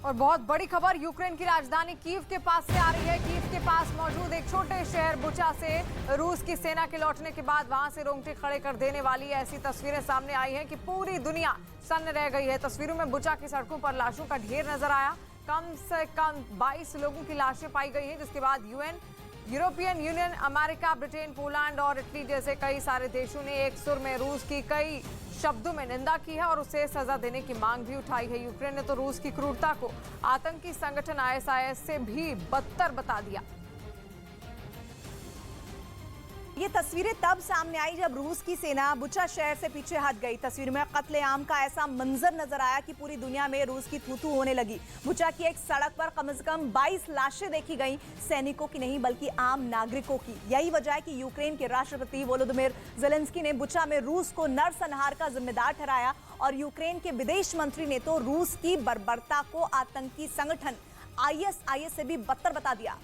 और बहुत बड़ी खबर यूक्रेन की राजधानी कीव के पास से आ रही है। कीव के पास मौजूद एक छोटे शहर बुचा से रूस की सेना के लौटने के बाद वहां से रोंगटे खड़े कर देने वाली ऐसी तस्वीरें सामने आई हैं कि पूरी दुनिया सन्न रह गई है। तस्वीरों में बुचा की सड़कों पर लाशों का ढेर नजर आया। कम से कम 22 लोगों की लाशें पाई गई हैं, जिसके बाद European union, America, Britain, Poland और इटली जैसे कई सारे देशों ने एक सुर में रूस की कई शब्दों में निंदा की है और उसे सजा देने की मांग भी उठाई है। यूक्रेन ने तो रूस की क्रूरता को आतंकी संगठन आईएसआईएस से भी बदतर बता दिया। ये तस्वीरें तब सामने आई जब रूस की सेना बुचा शहर से पीछे हट गई। तस्वीर में कत्लेआम का ऐसा मंजर नजर आया कि पूरी दुनिया में रूस की थू-थू होने लगी। बुचा की एक सड़क पर कम से कम 22 लाशें देखी गईं, सैनिकों की नहीं बल्कि आम नागरिकों की। यही वजह है कि यूक्रेन के राष्ट्रपति वोलोदिमीर ज़ेलेंस्की ने बुचा में रूस को नरसंहार का जिम्मेदार ठहराया और यूक्रेन के विदेश मंत्री ने तो रूस की बर्बरता को आतंकी संगठन आईएसआईएस से भी बदतर बता दिया।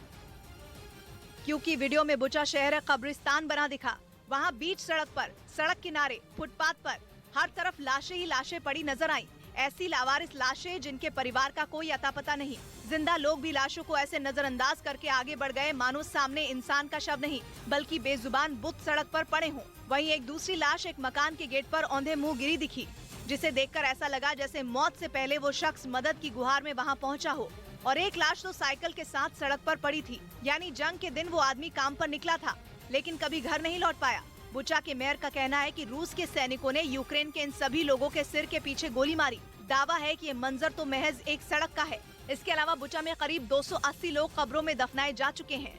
क्योंकि वीडियो में बुचा शहर कब्रिस्तान बना दिखा। वहाँ बीच सड़क पर, सड़क किनारे, फुटपाथ पर हर तरफ लाशें ही लाशें पड़ी नजर आईं। ऐसी लावारिस लाशें जिनके परिवार का कोई अता पता नहीं। जिंदा लोग भी लाशों को ऐसे नजरअंदाज करके आगे बढ़ गए मानो सामने इंसान का शव नहीं बल्कि बेजुबान बुत सड़क पर पड़े हों। वहीं एक दूसरी लाश एक मकान के गेट पर औंधे मुंह गिरी दिखी, जिसे देखकर ऐसा लगा जैसे मौत से पहले वो शख्स मदद की गुहार में वहाँ पहुँचा हो। और एक लाश तो साइकिल के साथ सड़क पर पड़ी थी, यानी जंग के दिन वो आदमी काम पर निकला था लेकिन कभी घर नहीं लौट पाया। बुचा के मेयर का कहना है कि रूस के सैनिकों ने यूक्रेन के इन सभी लोगों के सिर के पीछे गोली मारी। दावा है कि ये मंजर तो महज एक सड़क का है। इसके अलावा बुचा में करीब 280 लोग कब्रों में दफनाए जा चुके हैं।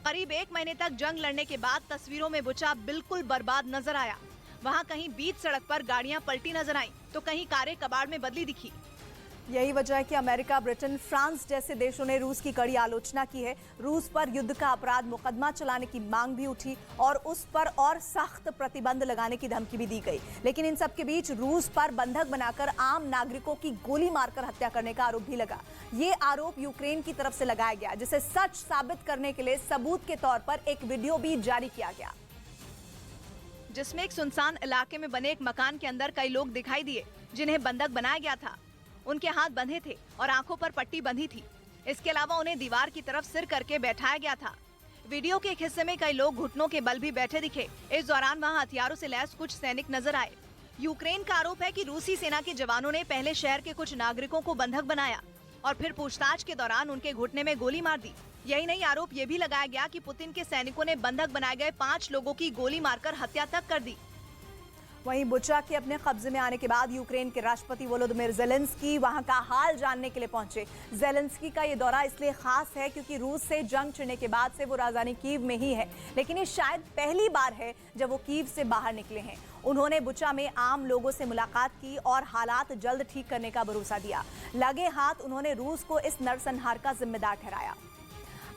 करीब 1 महीने तक जंग लड़ने के बाद तस्वीरों में बुचा बिल्कुल बर्बाद नजर आया। वहाँ कहीं बीच सड़क पर गाड़ियाँ पलटी नजर आईं, तो कहीं कारें कबाड़ में बदली दिखी। यही वजह है कि अमेरिका, ब्रिटेन, फ्रांस जैसे देशों ने रूस की कड़ी आलोचना की है। रूस पर युद्ध का अपराध मुकदमा चलाने की मांग भी उठी और उस पर और सख्त प्रतिबंध लगाने की धमकी भी दी गई। लेकिन इन सब के बीच रूस पर बंधक बनाकर आम नागरिकों की गोली मारकर हत्या करने का आरोप भी लगा। ये आरोप यूक्रेन की तरफ से लगाया गया, जिसे सच साबित करने के लिए सबूत के तौर पर एक वीडियो भी जारी किया गया, जिसमें एक सुनसान इलाके में बने एक मकान के अंदर कई लोग दिखाई दिए जिन्हें बंधक बनाया गया था। उनके हाथ बंधे थे और आंखों पर पट्टी बंधी थी। इसके अलावा उन्हें दीवार की तरफ सिर करके बैठाया गया था। वीडियो के एक हिस्से में कई लोग घुटनों के बल भी बैठे दिखे। इस दौरान वहां हथियारों से लैस कुछ सैनिक नजर आए। यूक्रेन का आरोप है कि रूसी सेना के जवानों ने पहले शहर के कुछ नागरिकों को बंधक बनाया और फिर पूछताछ के दौरान उनके घुटने में गोली मार दी। यही नहीं, आरोप ये भी लगाया गया कि पुतिन के सैनिकों ने बंधक बनाए गए 5 लोगों की गोली मारकर हत्या तक कर दी। वहीं बुचा के अपने कब्जे में आने के बाद यूक्रेन के राष्ट्रपति वोलोदिमीर ज़ेलेंस्की वहां का हाल जानने के लिए पहुंचे। ज़ेलेंस्की का ये दौरा इसलिए खास है क्योंकि रूस से जंग छिड़ने के बाद से वो राजधानी कीव में ही है, लेकिन ये शायद पहली बार है जब वो कीव से बाहर निकले हैं। उन्होंने बुचा में आम लोगों से मुलाकात की और हालात जल्द ठीक करने का भरोसा दिया। लगे हाथ उन्होंने रूस को इस नरसंहार का जिम्मेदार ठहराया।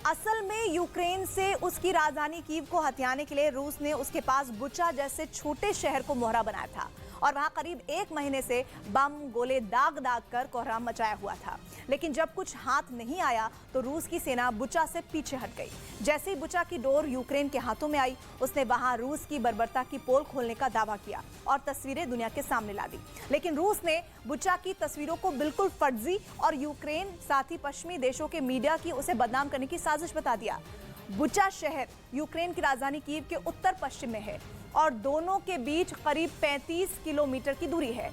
असल में यूक्रेन से उसकी राजधानी कीव को हथियाने के लिए रूस ने उसके पास बुचा जैसे छोटे शहर को मोहरा बनाया था और वहां करीब 1 महीने से बम गोले दाग दाग कर कोहराम मचाया हुआ था। लेकिन जब कुछ हाथ नहीं आया तो रूस की सेना बुचा से पीछे हट गई। जैसे ही बुचा की डोर यूक्रेन के हाथों में आई, उसने वहां रूस की बर्बरता की पोल खोलने का दावा किया और तस्वीरें दुनिया के सामने ला दी। लेकिन रूस ने बुचा की तस्वीरों को बिल्कुल फर्जी और यूक्रेन साथ ही पश्चिमी देशों के मीडिया की उसे बदनाम करने की साजिश बता दिया। बुचा शहर यूक्रेन की राजधानी कीव के उत्तर पश्चिम में है और दोनों के बीच करीब 35 किलोमीटर की दूरी है।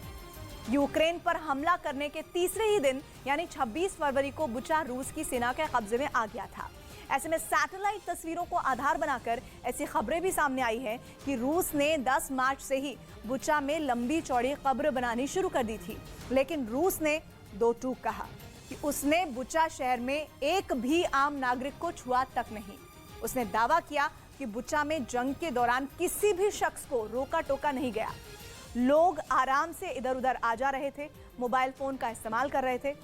यूक्रेन पर हमला करने के तीसरे ही दिन यानी 26 फरवरी को बुचा रूस की सेना के कब्जे में आ गया था। ऐसे में सैटेलाइट तस्वीरों को आधार बनाकर ऐसी खबरें भी सामने आई हैं कि रूस ने 10 मार्च से ही बुचा में लंबी चौड़ी कब्र बनानी शुरू कर दी थी। लेकिन रूस ने दो टूक कहा कि उसने बुचा शहर में एक भी आम नागरिक को छुआ तक नहीं। उसने दावा किया कि बुचा में जंग के दौरान किसी भी शख्स को रोका टोका नहीं गया। लोग आराम से इधर उधर आ जा रहे थे, मोबाइल फोन का इस्तेमाल कर रहे थे।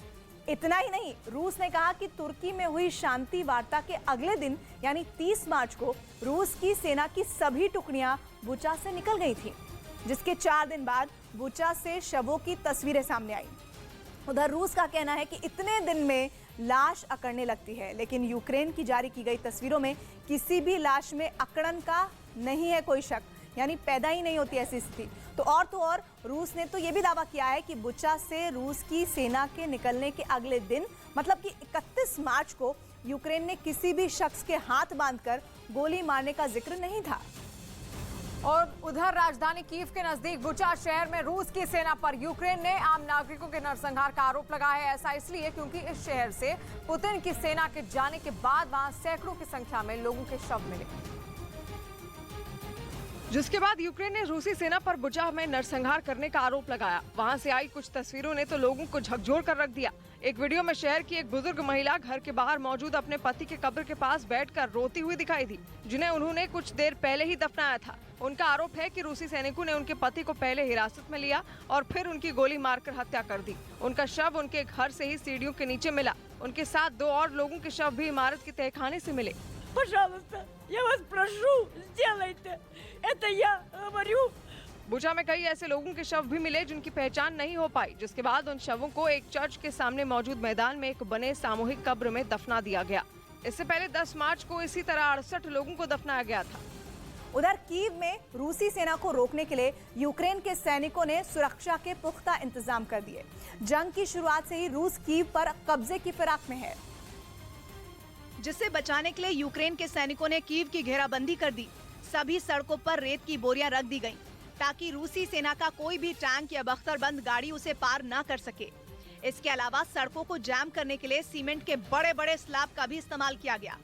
इतना ही नहीं, रूस ने कहा कि तुर्की में हुई शांति वार्ता के अगले दिन यानी 30 मार्च को रूस की सेना की सभी टुकड़ियां बुचा से निकल गई थी, जिसके 4 दिन बाद बुचा से शवों की तस्वीरें सामने आई। उधर रूस का कहना है कि इतने दिन में लाश अकड़ने लगती है, लेकिन यूक्रेन की जारी की गई तस्वीरों में किसी भी लाश में अकड़न का नहीं है कोई शक। यानी पैदा ही नहीं होती ऐसी स्थिति। तो और रूस ने तो ये भी दावा किया है कि बुचा से रूस की सेना के निकलने के अगले दिन मतलब कि 31 मार्च को यूक्रेन ने किसी भी शख्स के हाथ बांधकर गोली मारने का जिक्र नहीं था। और उधर राजधानी कीव के नजदीक बुचा शहर में रूस की सेना पर यूक्रेन ने आम नागरिकों के नरसंहार का आरोप लगाया है। ऐसा इसलिए क्योंकि इस शहर से पुतिन की सेना के जाने के बाद वहां सैकड़ों की संख्या में लोगों के शव मिले, जिसके बाद यूक्रेन ने रूसी सेना पर बुचा में नरसंहार करने का आरोप लगाया। वहां से आई कुछ तस्वीरों ने तो लोगों को झकझोर कर रख दिया। एक वीडियो में शहर की एक बुजुर्ग महिला घर के बाहर मौजूद अपने पति के कब्र के पास बैठकर रोती हुई दिखाई दी, जिन्हें उन्होंने कुछ देर पहले ही दफनाया था। उनका आरोप है कि रूसी सैनिकों ने उनके पति को पहले हिरासत में लिया और फिर उनकी गोली मारकर हत्या कर दी। उनका शव उनके घर से ही सीढ़ियों के नीचे मिला। उनके साथ 2 और लोगों के शव भी इमारत के तहखाने से मिले। Пожалуйста, я вас прошу, сделайте. Это я говорю. बुचा में कई ऐसे लोगों के शव भी मिले जिनकी पहचान नहीं हो पाई, जिसके बाद उन शवों को एक चर्च के सामने मौजूद मैदान में एक बने सामूहिक कब्र में दफना दिया गया। इससे पहले 10 मार्च को इसी तरह 68 लोगों को दफनाया गया था। उधर कीव में रूसी सेना को रोकने के लिए यूक्रेन के सैनिकों ने सुरक्षा के पुख्ता इंतजाम कर दिए। जंग की शुरुआत से ही रूस कीव पर कब्जे की फिराक में है, जिसे बचाने के लिए यूक्रेन के सैनिकों ने कीव की घेराबंदी कर दी। सभी सड़कों पर रेत की बोरियां रख दी गईं, ताकि रूसी सेना का कोई भी टैंक या बख्तरबंद गाड़ी उसे पार न कर सके। इसके अलावा सड़कों को जाम करने के लिए सीमेंट के बड़े बड़े स्लैब का भी इस्तेमाल किया गया।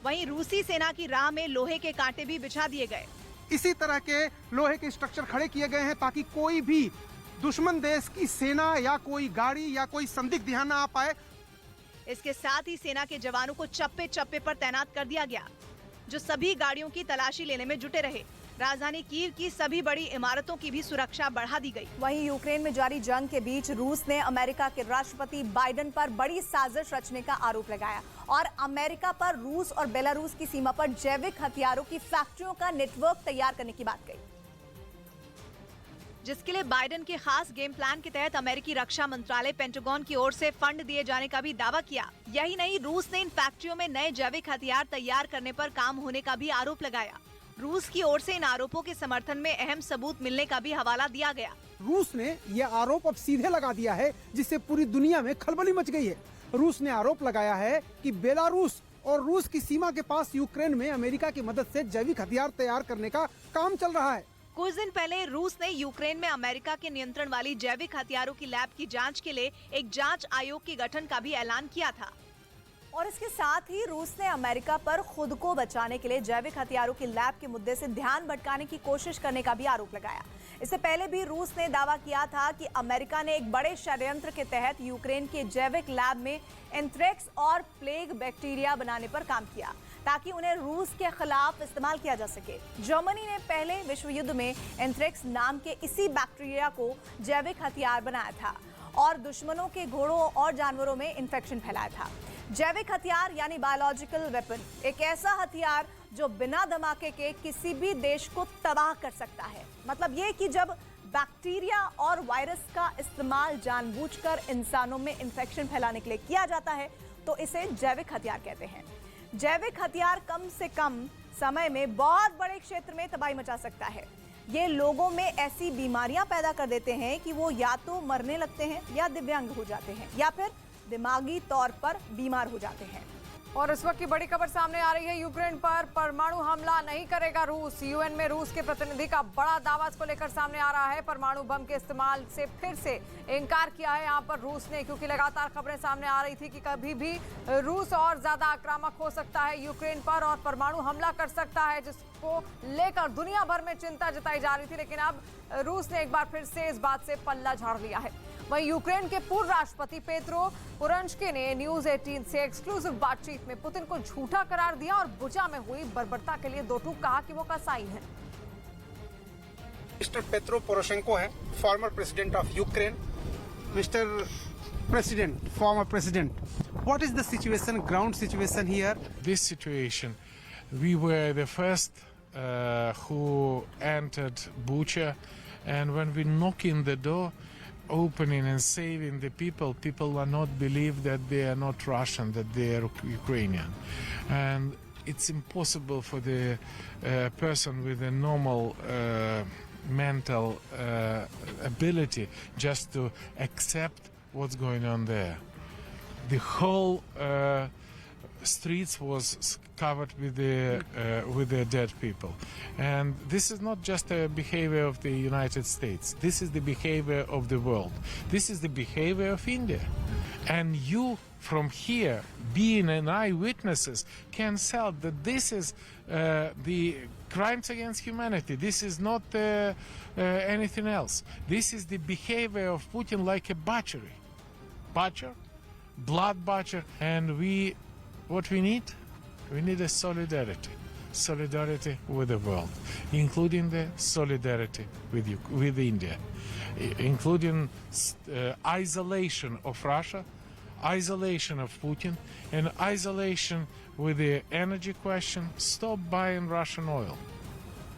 वहीं रूसी सेना की राह में लोहे के कांटे भी बिछा दिए गए। इसी तरह के लोहे के स्ट्रक्चर खड़े किए गए हैं ताकि कोई भी दुश्मन देश की सेना या कोई गाड़ी या कोई संदिग्ध यहाँ न आ पाए। इसके साथ ही सेना के जवानों को चप्पे चप्पे पर तैनात कर दिया गया, जो सभी गाड़ियों की तलाशी लेने में जुटे रहे। राजधानी कीव की सभी बड़ी इमारतों की भी सुरक्षा बढ़ा दी गई। वहीं यूक्रेन में जारी जंग के बीच रूस ने अमेरिका के राष्ट्रपति बाइडेन पर बड़ी साजिश रचने का आरोप लगाया और अमेरिका पर रूस और बेलारूस की सीमा पर जैविक हथियारों की फैक्ट्रियों का नेटवर्क तैयार करने की बात कही, जिसके लिए बाइडेन के खास गेम प्लान के तहत अमेरिकी रक्षा मंत्रालय पेंटागन की ओर से फंड दिए जाने का भी दावा किया। यही नहीं, रूस ने इन फैक्ट्रियों में नए जैविक हथियार तैयार करने पर काम होने का भी आरोप लगाया। रूस की ओर से इन आरोपों के समर्थन में अहम सबूत मिलने का भी हवाला दिया गया। रूस ने यह आरोप अब सीधे लगा दिया है, जिससे पूरी दुनिया में खलबली मच गई है। रूस ने आरोप लगाया है कि बेलारूस और रूस की सीमा के पास यूक्रेन में अमेरिका की मदद से जैविक हथियार तैयार करने का काम चल रहा है। कुछ दिन पहले रूस ने यूक्रेन में अमेरिका के नियंत्रण वाली जैविक हथियारों की लैब की जांच के लिए एक जांच आयोग के गठन का भी ऐलान किया था। और इसके साथ ही रूस ने अमेरिका पर खुद को बचाने के लिए जैविक हथियारों की लैब के मुद्दे से ध्यान भटकाने की कोशिश करने का भी आरोप लगाया। इससे पहले भी रूस ने दावा किया था कि अमेरिका ने एक बड़े षड्यंत्र के तहत यूक्रेन के जैविक लैब में एंथ्रेक्स और प्लेग बैक्टीरिया बनाने पर काम किया, ताकि उन्हें रूस के खिलाफ इस्तेमाल किया जा सके। जर्मनी ने पहले विश्व युद्ध में एंथ्रेक्स नाम के इसी बैक्टीरिया को जैविक हथियार बनाया था और दुश्मनों के घोड़ों और जानवरों में इन्फेक्शन फैलाया था। जैविक हथियार यानी बायोलॉजिकल वेपन एक ऐसा हथियार जो बिना धमाके के किसी भी देश को तबाह कर सकता है। मतलब ये कि जब बैक्टीरिया और वायरस का इस्तेमाल जानबूझकर इंसानों में इन्फेक्शन फैलाने के लिए किया जाता है तो इसे जैविक हथियार कहते हैं। जैविक हथियार कम से कम समय में बहुत बड़े क्षेत्र में तबाही मचा सकता है। ये लोगों में ऐसी बीमारियां पैदा कर देते हैं कि वो या तो मरने लगते हैं या दिव्यांग हो जाते हैं या फिर दिमागी तौर पर बीमार हो जाते हैं। और इस वक्त की बड़ी खबर सामने आ रही है, यूक्रेन पर परमाणु हमला नहीं करेगा रूस। यूएन में रूस के प्रतिनिधि का बड़ा दावा इसको लेकर सामने आ रहा है। परमाणु बम के इस्तेमाल से फिर से इनकार किया है यहाँ पर रूस ने, क्योंकि लगातार खबरें सामने आ रही थी कि कभी भी रूस और ज्यादा आक्रामक हो सकता है यूक्रेन पर और परमाणु हमला कर सकता है, जिसको लेकर दुनिया भर में चिंता जताई जा रही थी। लेकिन अब रूस ने एक बार फिर से इस बात से पल्ला झाड़ लिया है। वहीं यूक्रेन के पूर्व राष्ट्रपति पेत्रो पोरोशेन्को ने न्यूज 18 से एक्सक्लूसिव बातचीत में पुतिन को झूठा करार दिया और बुचा में हुई बर्बरता के लिए दो टूक कहा कि वो कसाई है। मिस्टर पेत्रो पोरोशेंको है, former president of Ukraine. Mister president, former president, what is the situation, ground situation here? This situation, we were the first who entered Bucha, and when we knock in the door, opening and saving the people will not believe that they are not Russian, that they are Ukrainian. And it's impossible for the person with a normal mental ability just to accept what's going on there. The whole streets was covered with the dead people, and this is not just a behavior of the United States. This is the behavior of the world. This is the behavior of India, and you from here, being an eyewitnesses, can tell that this is the crimes against humanity. This is not anything else. This is the behavior of Putin, like a butchery, blood butcher, and what we need a solidarity with the world, including the solidarity with India, including isolation of Russia, isolation of Putin, and isolation with the energy question. Stop buying Russian oil.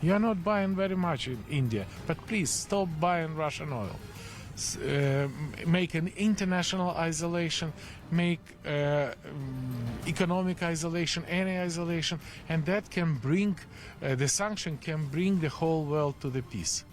You are not buying very much in India, but please stop buying Russian oil. Make an international isolation, make economic isolation, any isolation, and that can bring, the sanction can bring the whole world to the peace.